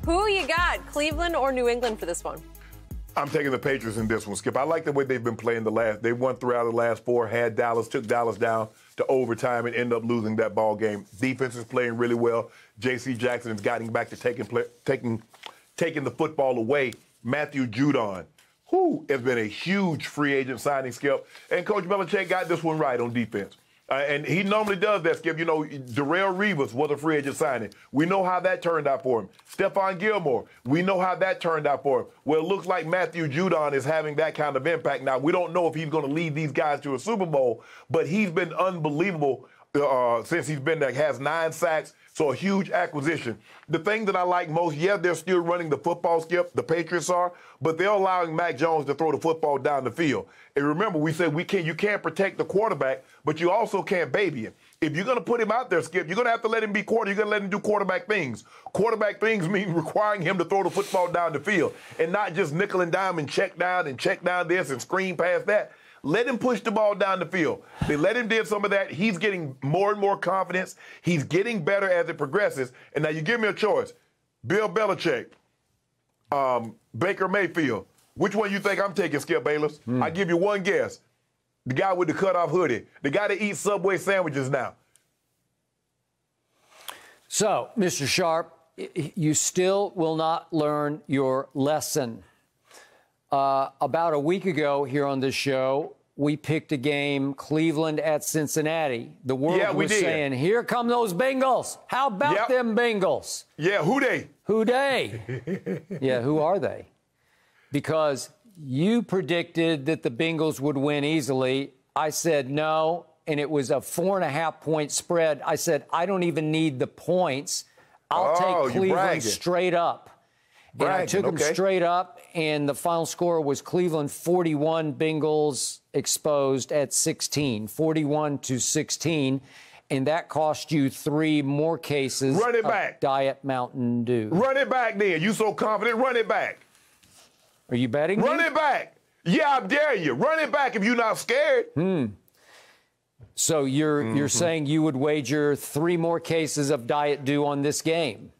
Who you got, Cleveland or New England for this one? I'm taking the Patriots in this one, Skip. I like the way they've been playing They won 3 out of the last 4, had Dallas, took Dallas down to overtime and ended up losing that ball game. Defense is playing really well. J.C. Jackson is getting back to taking the football away. Matthew Judon, who has been a huge free agent signing, Skip. And Coach Belichick got this one right on defense. And he normally does that, Skip. You know, Darrelle Revis was a free agent signing. We know how that turned out for him. Stephon Gilmore, we know how that turned out for him. Well, it looks like Matthew Judon is having that kind of impact. Now, we don't know if he's going to lead these guys to a Super Bowl, but he's been unbelievable since he's been there. Has 9 sacks, so a huge acquisition. The thing that I like most, they're still running the football, Skip, the Patriots are, but they're allowing Mac Jones to throw the football down the field. And remember, we said you can't protect the quarterback, but you also can't baby him. If you're going to put him out there, Skip, you're going to have to let him be You're going to let him do quarterback things. Quarterback things mean requiring him to throw the football down the field and not just nickel and dime and check down this and screen past that. Let him push the ball down the field. They let him do some of that. He's getting more and more confidence. He's getting better as it progresses. And now you give me a choice. Bill Belichick, Baker Mayfield. Which one you think I'm taking, Skip Bayless? I give you one guess. The guy with the cutoff hoodie. The guy that eats Subway sandwiches now. So, Mr. Sharpe, you still will not learn your lesson. About a week ago here on this show, we picked a game, Cleveland at Cincinnati. The world was saying, here come those Bengals. How about them Bengals? Yeah, who they? Who they? Yeah, who are they? Because you predicted that the Bengals would win easily. I said no, and it was a 4.5-point spread. I said, I don't even need the points. I'll take Cleveland straight up. And I took them straight up, and the final score was Cleveland 41, Bengals exposed at 16, 41-16. And that cost you 3 more cases of Diet Mountain Dew. Run it back then. You so confident, run it back. Are you betting me? Run it back. Yeah, I dare you. Run it back if you're not scared. So you're saying you would wager 3 more cases of Diet Dew on this game?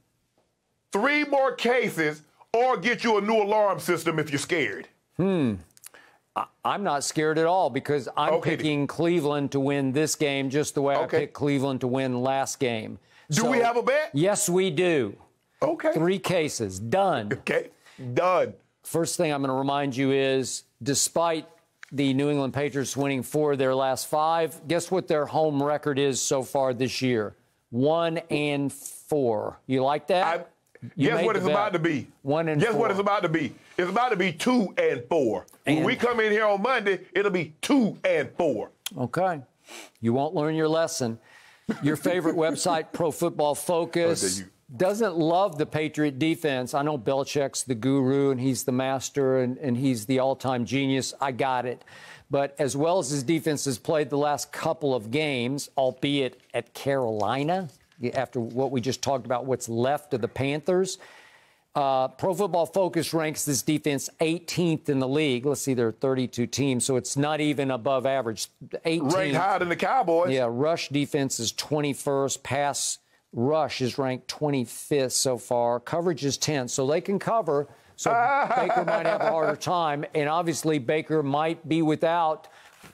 3 more cases, or get you a new alarm system if you're scared. I'm not scared at all because I'm picking Cleveland to win this game just the way I picked Cleveland to win last game. Do we have a bet? Yes, we do. Okay. 3 cases. Done. Okay. Done. First thing I'm going to remind you is, despite the New England Patriots winning 4 of their last 5, guess what their home record is so far this year? 1-4. You like that? Guess what it's about to be? 1-4. Guess what it's about to be? It's about to be 2-4. When we come in here on Monday, it'll be 2-4. Okay. You won't learn your lesson. Your favorite website, Pro Football Focus, doesn't love the Patriot defense. I know Belichick's the guru and he's the master and he's the all-time genius. I got it. But as well as his defense has played the last couple of games, albeit at Carolina, after what we just talked about, what's left of the Panthers, Pro Football Focus ranks this defense 18th in the league. Let's see, there are 32 teams, so it's not even above average. 18th. Ranked higher than the Cowboys. Yeah, rush defense is 21st. Pass rush is ranked 25th so far. Coverage is 10th, so they can cover. So Baker might have a harder time, and obviously Baker might be without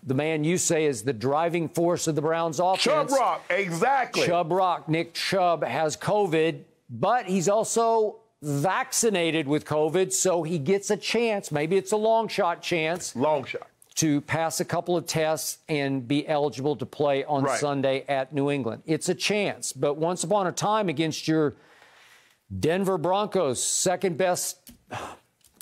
the man you say is the driving force of the Browns offense. Chubb Rock, exactly. Chubb Rock. Nick Chubb has COVID, but he's also vaccinated with COVID, so he gets a chance. Maybe it's a long shot chance. Long shot. To pass a couple of tests and be eligible to play on Sunday at New England. It's a chance. But once upon a time against your Denver Broncos, second best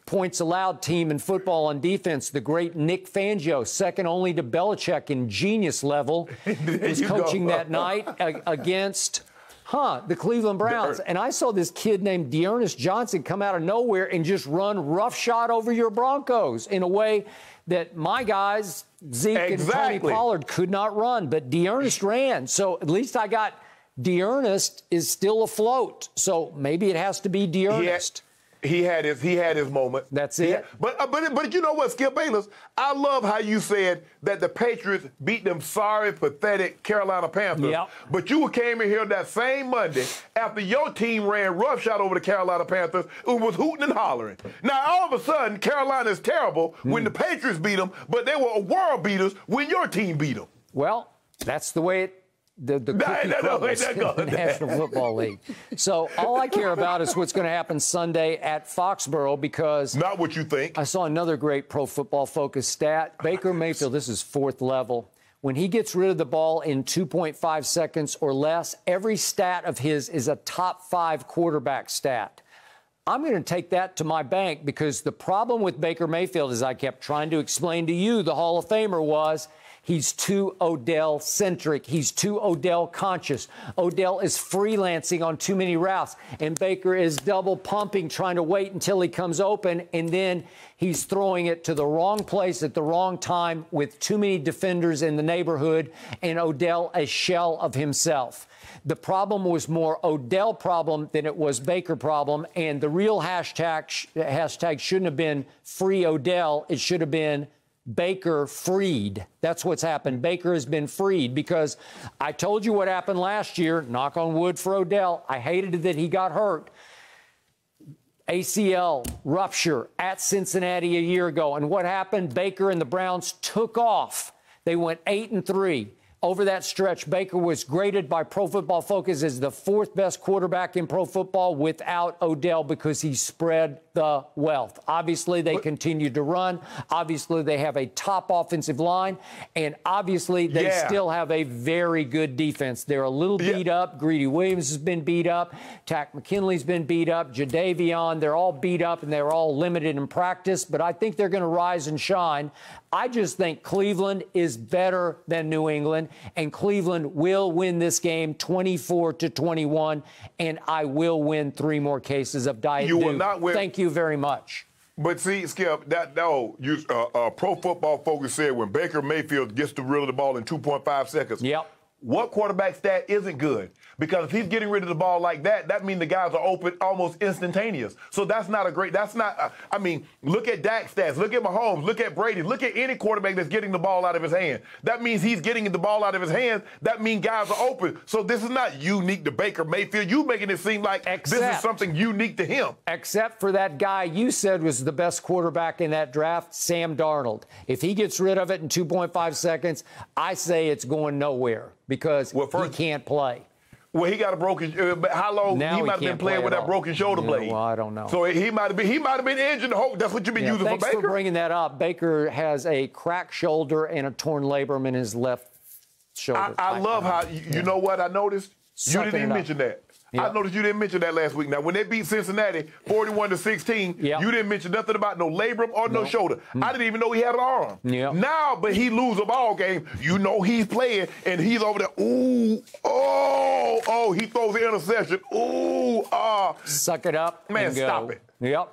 points allowed team in football on defense, the great Nick Fangio, second only to Belichick in genius level, was coaching that night against the Cleveland Browns. And I saw this kid named Dearness Johnson come out of nowhere and just run roughshod over your Broncos in a way that my guys, Zeke and Tony Pollard, could not run. But Dearness ran. So at least I got Dearness is still afloat. So maybe it has to be Dearness. He had his moment. That's it. But you know what, Skip Bayless? I love how you said that the Patriots beat them sorry, pathetic Carolina Panthers. Yep. But you came in here that same Monday after your team ran roughshod over the Carolina Panthers and was hooting and hollering. Now, all of a sudden, Carolina is terrible when the Patriots beat them, but they were world beaters when your team beat them. Well, that's the way the National Football League. So all I care about is what's going to happen Sunday at Foxborough, because not what you think. I saw another great Pro Football Focus stat. Baker Mayfield, this is fourth level. When he gets rid of the ball in 2.5 seconds or less, every stat of his is a top 5 quarterback stat. I'm going to take that to my bank, because the problem with Baker Mayfield, as I kept trying to explain to you, the Hall of Famer, was he's too Odell-centric. He's too Odell-conscious. Odell is freelancing on too many routes, and Baker is double pumping, trying to wait until he comes open, and then he's throwing it to the wrong place at the wrong time with too many defenders in the neighborhood, and Odell a shell of himself. The problem was more Odell problem than it was Baker problem, and the real hashtag shouldn't have been free Odell. It should have been Baker freed. That's what's happened. Baker has been freed, because I told you what happened last year. Knock on wood for Odell. I hated that he got hurt. ACL rupture at Cincinnati a year ago. And what happened? Baker and the Browns took off. They went 8-3. Over that stretch, Baker was graded by Pro Football Focus as the 4th best quarterback in pro football without Odell, because he spread the wealth. Obviously, they continued to run. Obviously, they have a top offensive line. And obviously, they still have a very good defense. They're a little beat up. Greedy Williams has been beat up. Tack McKinley's been beat up. Jadeveon, they're all beat up, and they're all limited in practice. But I think they're going to rise and shine. I just think Cleveland is better than New England, and Cleveland will win this game 24-21, and I will win 3 more cases of Diet Dew. You will not win. Thank you very much. But see, Skip, Pro Football Focus said when Baker Mayfield gets rid of the ball in 2.5 seconds. Yep. What quarterback stat isn't good? Because if he's getting rid of the ball like that, that means the guys are open almost instantaneous. So that's not a great, I mean, look at Dak's stats, look at Mahomes, look at Brady, look at any quarterback that's getting the ball out of his hand. That means he's getting the ball out of his hands. That means guys are open. So this is not unique to Baker Mayfield. You making it seem like this is something unique to him. Except for that guy you said was the best quarterback in that draft, Sam Darnold. If he gets rid of it in 2.5 seconds, I say it's going nowhere, because he can't play. Well, he got a broken. How long? Now he might have been playing with that broken shoulder blade. Well, I don't know. So he might have been injured. That's what you've been using for Baker. Thanks for bringing that up. Baker has a cracked shoulder and a torn labrum in his left shoulder. I love how you know what I noticed. You didn't even mention that. I noticed you didn't mention that last week. Now, when they beat Cincinnati 41-16, you didn't mention nothing about no labrum or no shoulder. I didn't even know he had an arm. Now, but he lose a ball game. You know he's playing, and he's over there. Ooh, oh, he throws the interception. Ooh, suck it up. Man, stop it. Yep.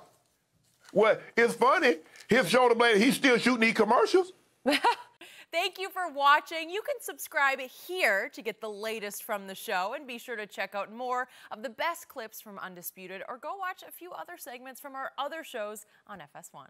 Well, it's funny. His shoulder blade, he's still shooting these commercials. Thank you for watching. You can subscribe here to get the latest from the show, and be sure to check out more of the best clips from Undisputed, or go watch a few other segments from our other shows on FS1.